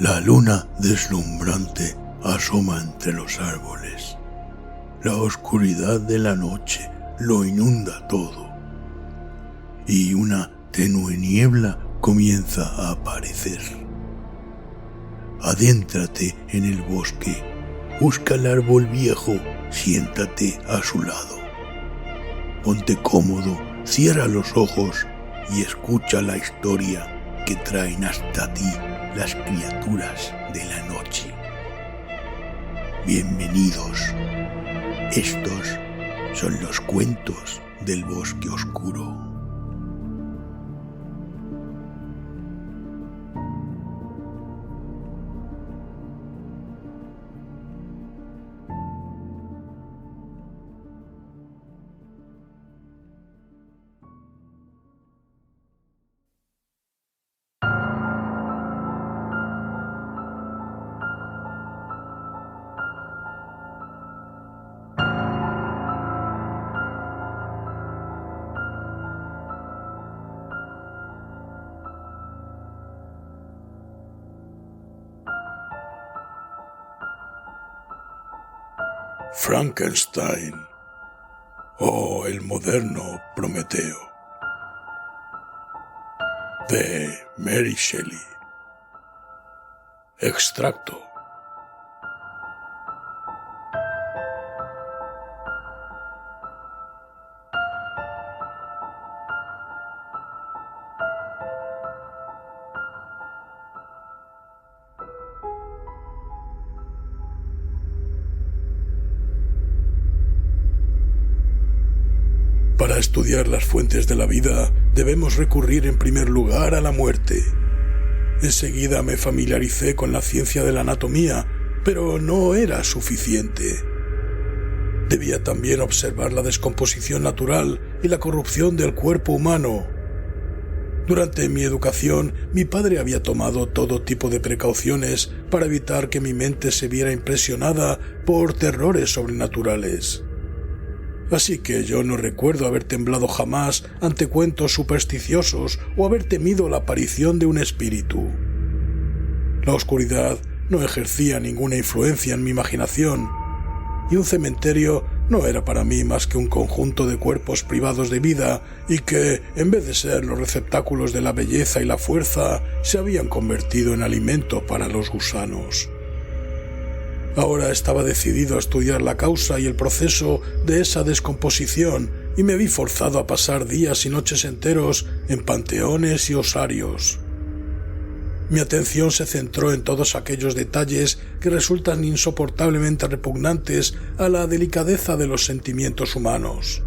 La luna deslumbrante asoma entre los árboles. La oscuridad de la noche lo inunda todo. Y una tenue niebla comienza a aparecer. Adéntrate en el bosque, busca el árbol viejo, siéntate a su lado. Ponte cómodo, cierra los ojos y escucha la historia que traen hasta ti las criaturas de la noche. Bienvenidos. Estos son los cuentos del bosque oscuro. Frankenstein o el moderno Prometeo, de Mary Shelley. Extracto. Para estudiar las fuentes de la vida, debemos recurrir en primer lugar a la muerte. Enseguida me familiaricé con la ciencia de la anatomía, pero no era suficiente. Debía también observar la descomposición natural y la corrupción del cuerpo humano. Durante mi educación, mi padre había tomado todo tipo de precauciones para evitar que mi mente se viera impresionada por terrores sobrenaturales. Así que yo no recuerdo haber temblado jamás ante cuentos supersticiosos o haber temido la aparición de un espíritu. La oscuridad no ejercía ninguna influencia en mi imaginación, y un cementerio no era para mí más que un conjunto de cuerpos privados de vida y que, en vez de ser los receptáculos de la belleza y la fuerza, se habían convertido en alimento para los gusanos. Ahora estaba decidido a estudiar la causa y el proceso de esa descomposición y me vi forzado a pasar días y noches enteros en panteones y osarios. Mi atención se centró en todos aquellos detalles que resultan insoportablemente repugnantes a la delicadeza de los sentimientos humanos.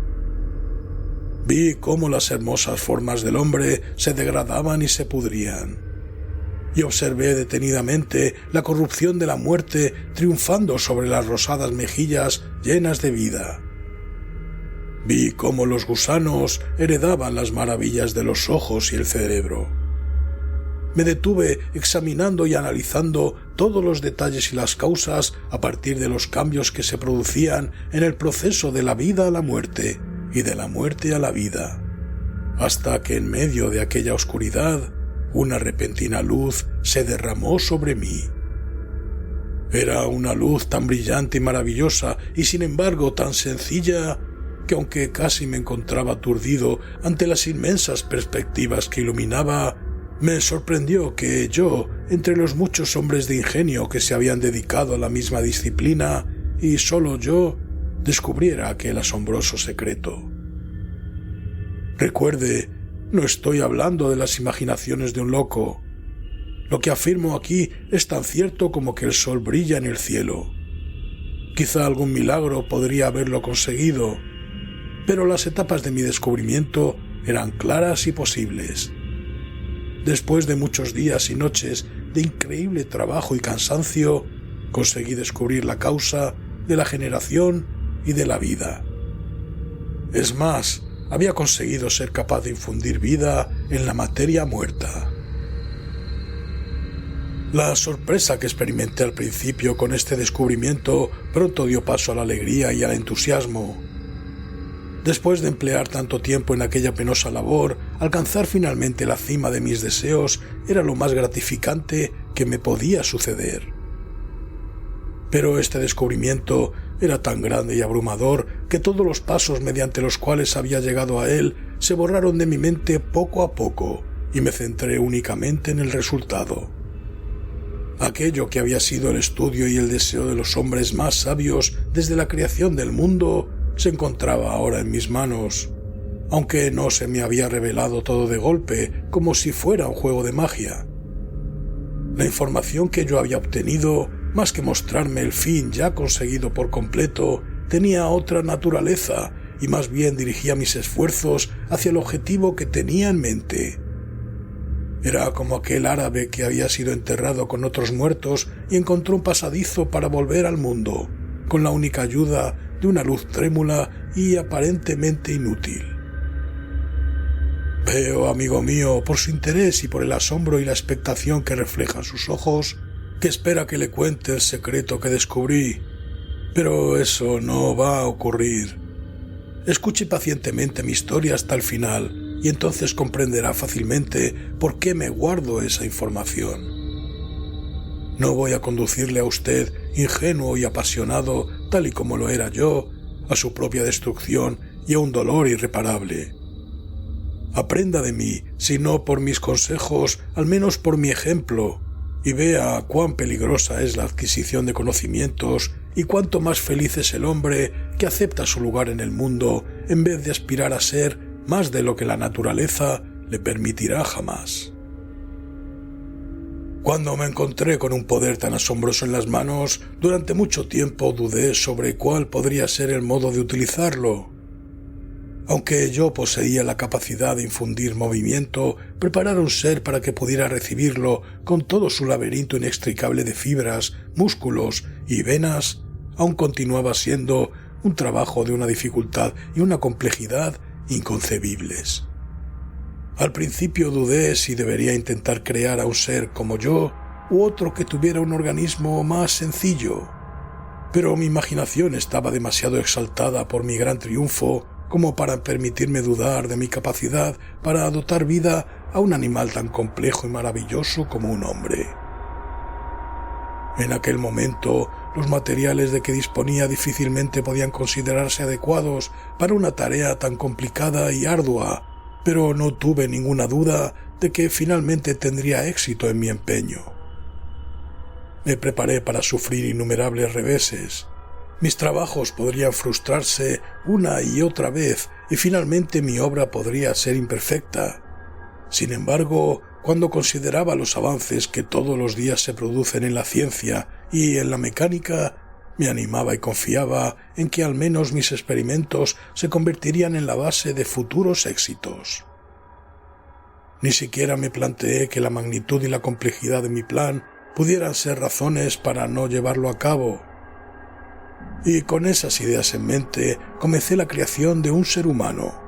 Vi cómo las hermosas formas del hombre se degradaban y se pudrían. Y observé detenidamente la corrupción de la muerte triunfando sobre las rosadas mejillas llenas de vida. Vi cómo los gusanos heredaban las maravillas de los ojos y el cerebro. Me detuve examinando y analizando todos los detalles y las causas a partir de los cambios que se producían en el proceso de la vida a la muerte y de la muerte a la vida, hasta que en medio de aquella oscuridad una repentina luz se derramó sobre mí. Era una luz tan brillante y maravillosa y sin embargo tan sencilla que aunque casi me encontraba aturdido ante las inmensas perspectivas que iluminaba, me sorprendió que yo, entre los muchos hombres de ingenio que se habían dedicado a la misma disciplina, y solo yo, descubriera aquel asombroso secreto. Recuerde, no estoy hablando de las imaginaciones de un loco. Lo que afirmo aquí es tan cierto como que el sol brilla en el cielo. Quizá algún milagro podría haberlo conseguido, pero las etapas de mi descubrimiento eran claras y posibles. Después de muchos días y noches de increíble trabajo y cansancio, conseguí descubrir la causa de la generación y de la vida. Es más, había conseguido ser capaz de infundir vida en la materia muerta. La sorpresa que experimenté al principio con este descubrimiento pronto dio paso a la alegría y al entusiasmo. Después de emplear tanto tiempo en aquella penosa labor, alcanzar finalmente la cima de mis deseos era lo más gratificante que me podía suceder. Pero este descubrimiento era tan grande y abrumador que todos los pasos mediante los cuales había llegado a él se borraron de mi mente poco a poco y me centré únicamente en el resultado. Aquello que había sido el estudio y el deseo de los hombres más sabios desde la creación del mundo se encontraba ahora en mis manos, aunque no se me había revelado todo de golpe, como si fuera un juego de magia. La información que yo había obtenido, más que mostrarme el fin ya conseguido por completo, tenía otra naturaleza y más bien dirigía mis esfuerzos hacia el objetivo que tenía en mente. Era como aquel árabe que había sido enterrado con otros muertos y encontró un pasadizo para volver al mundo, con la única ayuda de una luz trémula y aparentemente inútil. Veo, amigo mío, por su interés y por el asombro y la expectación que reflejan sus ojos, que espera que le cuente el secreto que descubrí, pero eso no va a ocurrir. Escuche pacientemente mi historia hasta el final y entonces comprenderá fácilmente por qué me guardo esa información. No voy a conducirle a usted, ingenuo y apasionado, tal y como lo era yo, a su propia destrucción y a un dolor irreparable. Aprenda de mí, si no por mis consejos, al menos por mi ejemplo, y vea cuán peligrosa es la adquisición de conocimientos y cuánto más feliz es el hombre que acepta su lugar en el mundo en vez de aspirar a ser más de lo que la naturaleza le permitirá jamás. Cuando me encontré con un poder tan asombroso en las manos, durante mucho tiempo dudé sobre cuál podría ser el modo de utilizarlo. Aunque yo poseía la capacidad de infundir movimiento, preparar un ser para que pudiera recibirlo con todo su laberinto inextricable de fibras, músculos y venas, aún continuaba siendo un trabajo de una dificultad y una complejidad inconcebibles. Al principio dudé si debería intentar crear a un ser como yo u otro que tuviera un organismo más sencillo, pero mi imaginación estaba demasiado exaltada por mi gran triunfo como para permitirme dudar de mi capacidad para dotar vida a un animal tan complejo y maravilloso como un hombre. En aquel momento, los materiales de que disponía difícilmente podían considerarse adecuados para una tarea tan complicada y ardua, pero no tuve ninguna duda de que finalmente tendría éxito en mi empeño. Me preparé para sufrir innumerables reveses. Mis trabajos podrían frustrarse una y otra vez y finalmente mi obra podría ser imperfecta. Sin embargo, cuando consideraba los avances que todos los días se producen en la ciencia y en la mecánica, me animaba y confiaba en que al menos mis experimentos se convertirían en la base de futuros éxitos. Ni siquiera me planteé que la magnitud y la complejidad de mi plan pudieran ser razones para no llevarlo a cabo. Y con esas ideas en mente comencé la creación de un ser humano.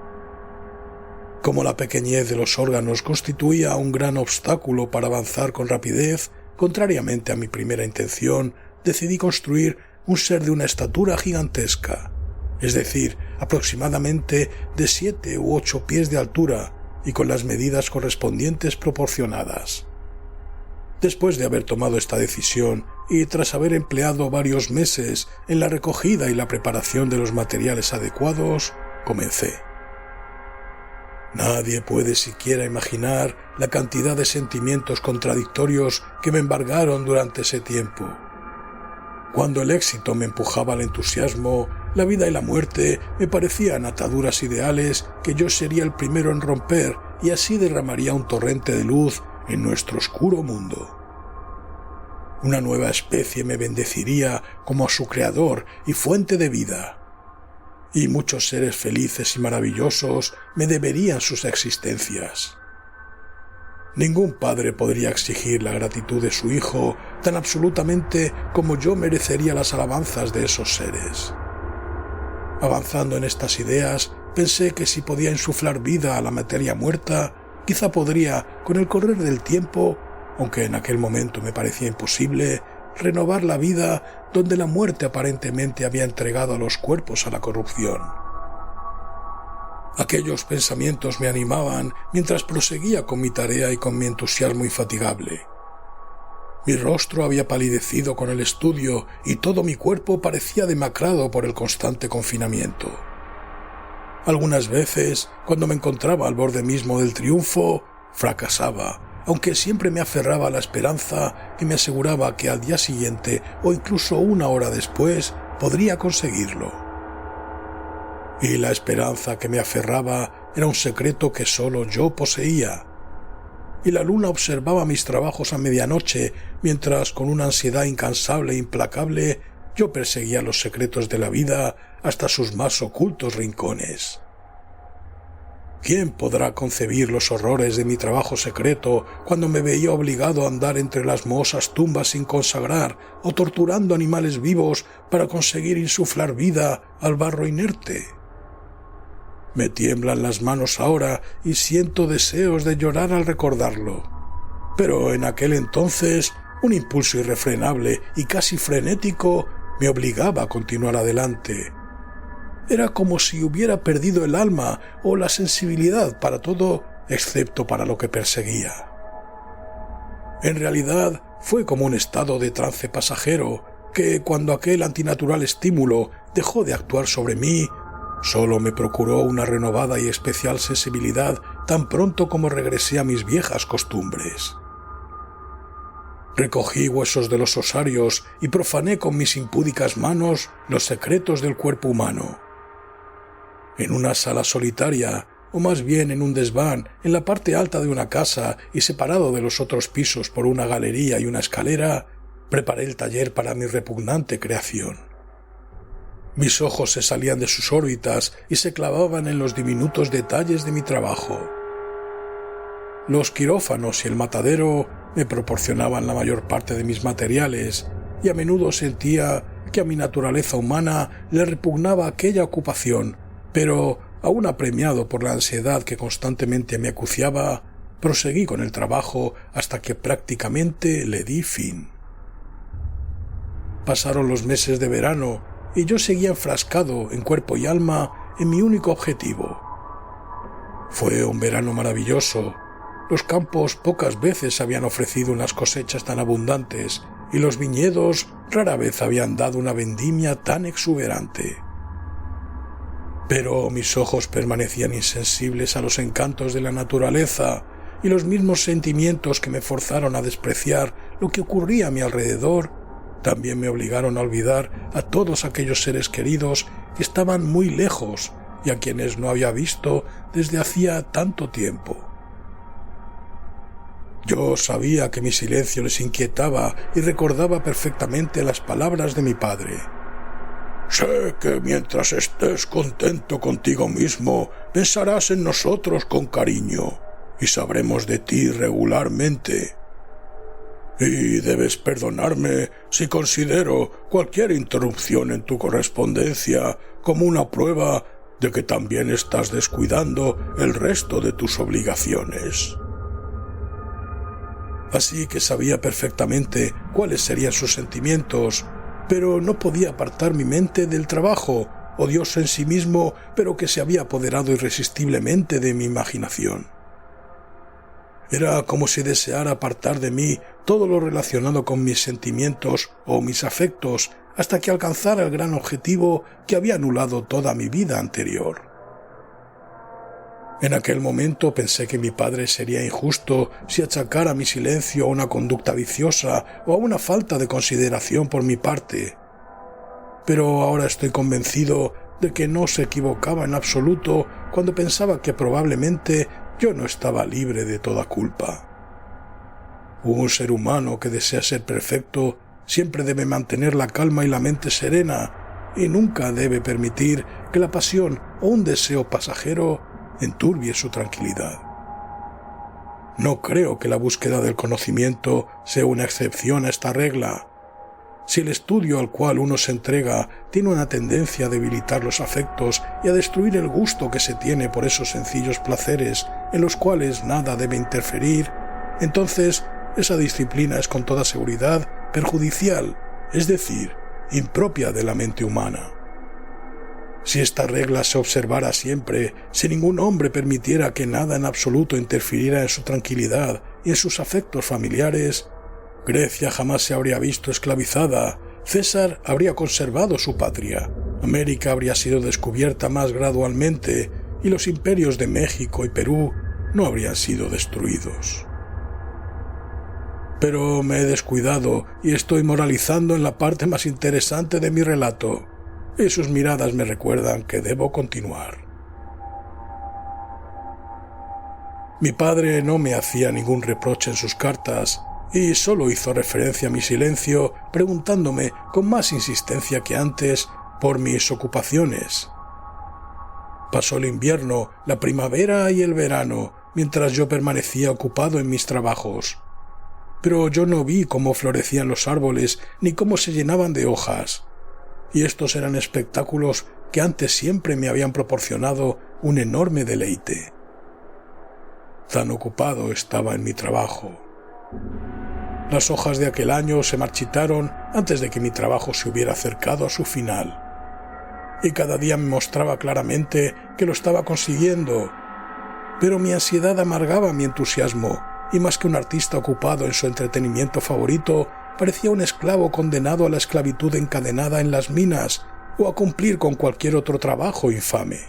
Como la pequeñez de los órganos constituía un gran obstáculo para avanzar con rapidez, contrariamente a mi primera intención, decidí construir un ser de una estatura gigantesca, es decir, aproximadamente de 7 u 8 pies de altura y con las medidas correspondientes proporcionadas. Después de haber tomado esta decisión y tras haber empleado varios meses en la recogida y la preparación de los materiales adecuados, comencé. Nadie puede siquiera imaginar la cantidad de sentimientos contradictorios que me embargaron durante ese tiempo. Cuando el éxito me empujaba al entusiasmo, la vida y la muerte me parecían ataduras ideales que yo sería el primero en romper y así derramaría un torrente de luz en nuestro oscuro mundo. Una nueva especie me bendeciría como a su creador y fuente de vida. Y muchos seres felices y maravillosos me deberían sus existencias. Ningún padre podría exigir la gratitud de su hijo tan absolutamente como yo merecería las alabanzas de esos seres. Avanzando en estas ideas, pensé que si podía insuflar vida a la materia muerta, quizá podría, con el correr del tiempo, aunque en aquel momento me parecía imposible, renovar la vida donde la muerte aparentemente había entregado a los cuerpos a la corrupción. Aquellos pensamientos me animaban mientras proseguía con mi tarea y con mi entusiasmo infatigable. Mi rostro había palidecido con el estudio y todo mi cuerpo parecía demacrado por el constante confinamiento. Algunas veces, cuando me encontraba al borde mismo del triunfo, fracasaba, aunque siempre me aferraba a la esperanza que me aseguraba que al día siguiente o incluso una hora después podría conseguirlo. Y la esperanza que me aferraba era un secreto que solo yo poseía. Y la luna observaba mis trabajos a medianoche, mientras con una ansiedad incansable e implacable yo perseguía los secretos de la vida hasta sus más ocultos rincones. ¿Quién podrá concebir los horrores de mi trabajo secreto cuando me veía obligado a andar entre las mohosas tumbas sin consagrar o torturando animales vivos para conseguir insuflar vida al barro inerte? Me tiemblan las manos ahora y siento deseos de llorar al recordarlo. Pero en aquel entonces, un impulso irrefrenable y casi frenético me obligaba a continuar adelante. Era como si hubiera perdido el alma o la sensibilidad para todo excepto para lo que perseguía. En realidad, fue como un estado de trance pasajero que, cuando aquel antinatural estímulo dejó de actuar sobre mí, solo me procuró una renovada y especial sensibilidad tan pronto como regresé a mis viejas costumbres. Recogí huesos de los osarios y profané con mis impúdicas manos los secretos del cuerpo humano. En una sala solitaria, o más bien en un desván, en la parte alta de una casa y separado de los otros pisos por una galería y una escalera, preparé el taller para mi repugnante creación. Mis ojos se salían de sus órbitas y se clavaban en los diminutos detalles de mi trabajo. Los quirófanos y el matadero me proporcionaban la mayor parte de mis materiales y a menudo sentía que a mi naturaleza humana le repugnaba aquella ocupación, pero, aún apremiado por la ansiedad que constantemente me acuciaba, proseguí con el trabajo hasta que prácticamente le di fin. Pasaron los meses de verano y yo seguía enfrascado en cuerpo y alma en mi único objetivo. Fue un verano maravilloso. Los campos pocas veces habían ofrecido unas cosechas tan abundantes y los viñedos rara vez habían dado una vendimia tan exuberante. Pero mis ojos permanecían insensibles a los encantos de la naturaleza y los mismos sentimientos que me forzaron a despreciar lo que ocurría a mi alrededor también me obligaron a olvidar a todos aquellos seres queridos que estaban muy lejos y a quienes no había visto desde hacía tanto tiempo. Yo sabía que mi silencio les inquietaba y recordaba perfectamente las palabras de mi padre. Sé que mientras estés contento contigo mismo, pensarás en nosotros con cariño y sabremos de ti regularmente. Y debes perdonarme si considero cualquier interrupción en tu correspondencia como una prueba de que también estás descuidando el resto de tus obligaciones. Así que sabía perfectamente cuáles serían sus sentimientos, pero no podía apartar mi mente del trabajo, odioso en sí mismo, pero que se había apoderado irresistiblemente de mi imaginación. Era como si deseara apartar de mí todo lo relacionado con mis sentimientos o mis afectos hasta que alcanzara el gran objetivo que había anulado toda mi vida anterior. En aquel momento pensé que mi padre sería injusto si achacara mi silencio a una conducta viciosa o a una falta de consideración por mi parte. Pero ahora estoy convencido de que no se equivocaba en absoluto cuando pensaba que probablemente yo no estaba libre de toda culpa. Un ser humano que desea ser perfecto siempre debe mantener la calma y la mente serena y nunca debe permitir que la pasión o un deseo pasajero enturbie su tranquilidad. No creo que la búsqueda del conocimiento sea una excepción a esta regla. Si el estudio al cual uno se entrega tiene una tendencia a debilitar los afectos y a destruir el gusto que se tiene por esos sencillos placeres en los cuales nada debe interferir, entonces esa disciplina es con toda seguridad perjudicial, es decir, impropia de la mente humana. Si esta regla se observara siempre, si ningún hombre permitiera que nada en absoluto interfiriera en su tranquilidad y en sus afectos familiares, Grecia jamás se habría visto esclavizada, César habría conservado su patria, América habría sido descubierta más gradualmente y los imperios de México y Perú no habrían sido destruidos. Pero me he descuidado y estoy moralizando en la parte más interesante de mi relato, y sus miradas me recuerdan que debo continuar. Mi padre no me hacía ningún reproche en sus cartas y solo hizo referencia a mi silencio, preguntándome con más insistencia que antes por mis ocupaciones. Pasó el invierno, la primavera y el verano, mientras yo permanecía ocupado en mis trabajos. Pero yo no vi cómo florecían los árboles ni cómo se llenaban de hojas, y estos eran espectáculos que antes siempre me habían proporcionado un enorme deleite. Tan ocupado estaba en mi trabajo. Las hojas de aquel año se marchitaron antes de que mi trabajo se hubiera acercado a su final, y cada día me mostraba claramente que lo estaba consiguiendo, pero mi ansiedad amargaba mi entusiasmo, y más que un artista ocupado en su entretenimiento favorito, parecía un esclavo condenado a la esclavitud encadenada en las minas o a cumplir con cualquier otro trabajo infame.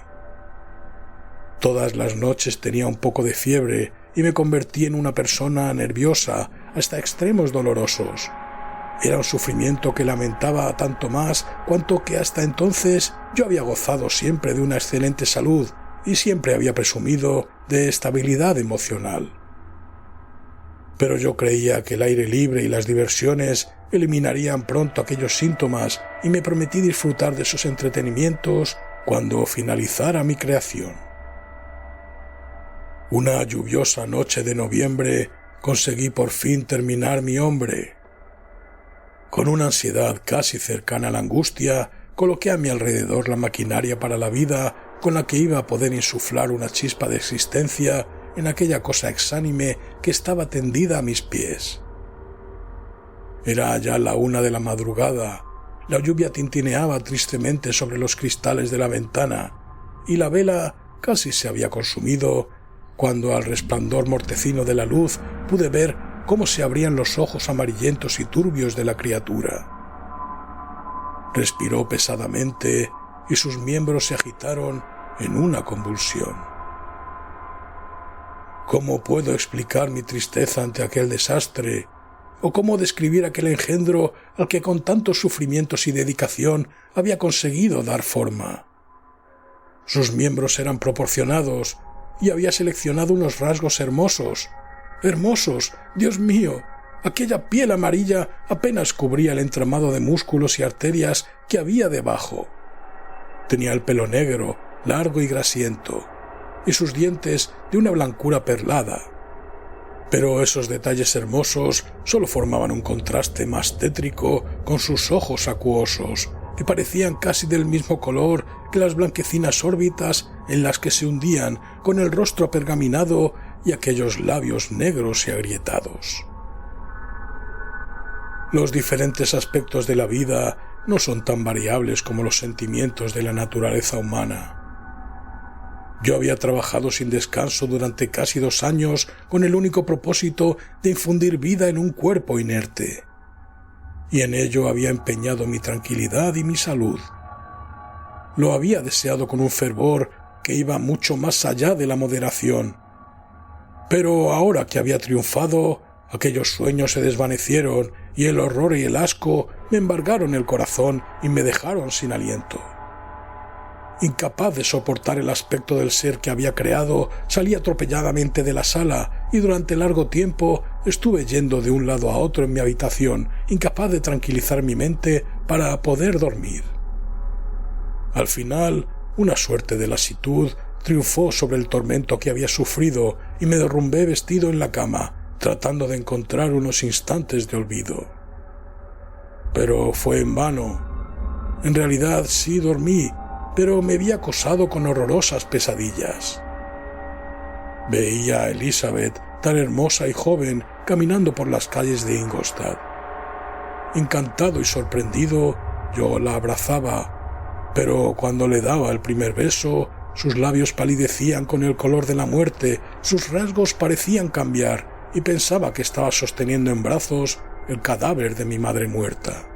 Todas las noches tenía un poco de fiebre y me convertí en una persona nerviosa hasta extremos dolorosos. Era un sufrimiento que lamentaba tanto más cuanto que hasta entonces yo había gozado siempre de una excelente salud y siempre había presumido de estabilidad emocional. Pero yo creía que el aire libre y las diversiones eliminarían pronto aquellos síntomas y me prometí disfrutar de esos entretenimientos cuando finalizara mi creación. Una lluviosa noche de noviembre conseguí por fin terminar mi hombre. Con una ansiedad casi cercana a la angustia, coloqué a mi alrededor la maquinaria para la vida con la que iba a poder insuflar una chispa de existencia en aquella cosa exánime que estaba tendida a mis pies. Era ya la 1 de la madrugada, la lluvia tintineaba tristemente sobre los cristales de la ventana y la vela casi se había consumido cuando al resplandor mortecino de la luz pude ver cómo se abrían los ojos amarillentos y turbios de la criatura. Respiró pesadamente y sus miembros se agitaron en una convulsión. ¿Cómo puedo explicar mi tristeza ante aquel desastre? ¿O cómo describir aquel engendro al que con tantos sufrimientos y dedicación había conseguido dar forma? Sus miembros eran proporcionados y había seleccionado unos rasgos hermosos. ¡Hermosos! ¡Dios mío! Aquella piel amarilla apenas cubría el entramado de músculos y arterias que había debajo. Tenía el pelo negro, largo y grasiento, y sus dientes de una blancura perlada. Pero esos detalles hermosos solo formaban un contraste más tétrico con sus ojos acuosos, que parecían casi del mismo color que las blanquecinas órbitas en las que se hundían con el rostro apergaminado y aquellos labios negros y agrietados. Los diferentes aspectos de la vida no son tan variables como los sentimientos de la naturaleza humana. Yo había trabajado sin descanso durante casi 2 años con el único propósito de infundir vida en un cuerpo inerte, y en ello había empeñado mi tranquilidad y mi salud. Lo había deseado con un fervor que iba mucho más allá de la moderación. Pero ahora que había triunfado, aquellos sueños se desvanecieron y el horror y el asco me embargaron el corazón y me dejaron sin aliento. Incapaz de soportar el aspecto del ser que había creado, salí atropelladamente de la sala y durante largo tiempo estuve yendo de un lado a otro en mi habitación, incapaz de tranquilizar mi mente para poder dormir. Al final, una suerte de lasitud triunfó sobre el tormento que había sufrido y me derrumbé vestido en la cama, tratando de encontrar unos instantes de olvido. Pero fue en vano. En realidad sí dormí, pero me vi acosado con horrorosas pesadillas. Veía a Elizabeth, tan hermosa y joven, caminando por las calles de Ingolstadt. Encantado y sorprendido, yo la abrazaba, pero cuando le daba el primer beso, sus labios palidecían con el color de la muerte, sus rasgos parecían cambiar y pensaba que estaba sosteniendo en brazos el cadáver de mi madre muerta.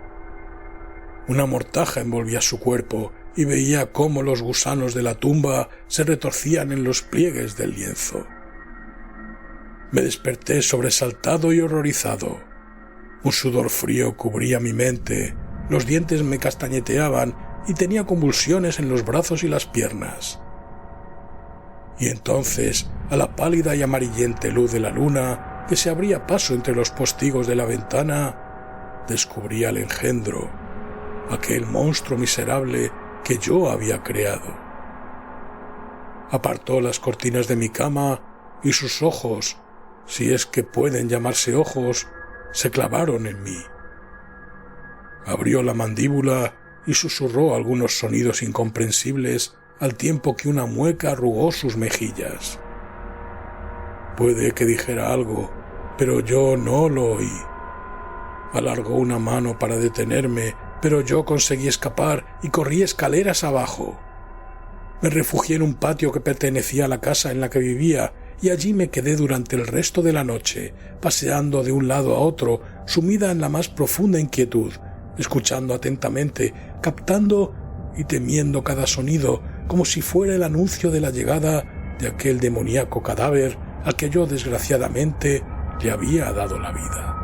Una mortaja envolvía su cuerpo y veía cómo los gusanos de la tumba se retorcían en los pliegues del lienzo. Me desperté sobresaltado y horrorizado. Un sudor frío cubría mi mente, los dientes me castañeteaban y tenía convulsiones en los brazos y las piernas. Y entonces, a la pálida y amarillenta luz de la luna, que se abría paso entre los postigos de la ventana, descubrí al engendro, aquel monstruo miserable que yo había creado. Apartó las cortinas de mi cama y sus ojos, si es que pueden llamarse ojos, se clavaron en mí. Abrió la mandíbula y susurró algunos sonidos incomprensibles al tiempo que una mueca arrugó sus mejillas. Puede que dijera algo, pero yo no lo oí. Alargó una mano para detenerme, pero yo conseguí escapar y corrí escaleras abajo. Me refugié en un patio que pertenecía a la casa en la que vivía y allí me quedé durante el resto de la noche, paseando de un lado a otro, sumida en la más profunda inquietud, escuchando atentamente, captando y temiendo cada sonido como si fuera el anuncio de la llegada de aquel demoníaco cadáver al que yo desgraciadamente le había dado la vida.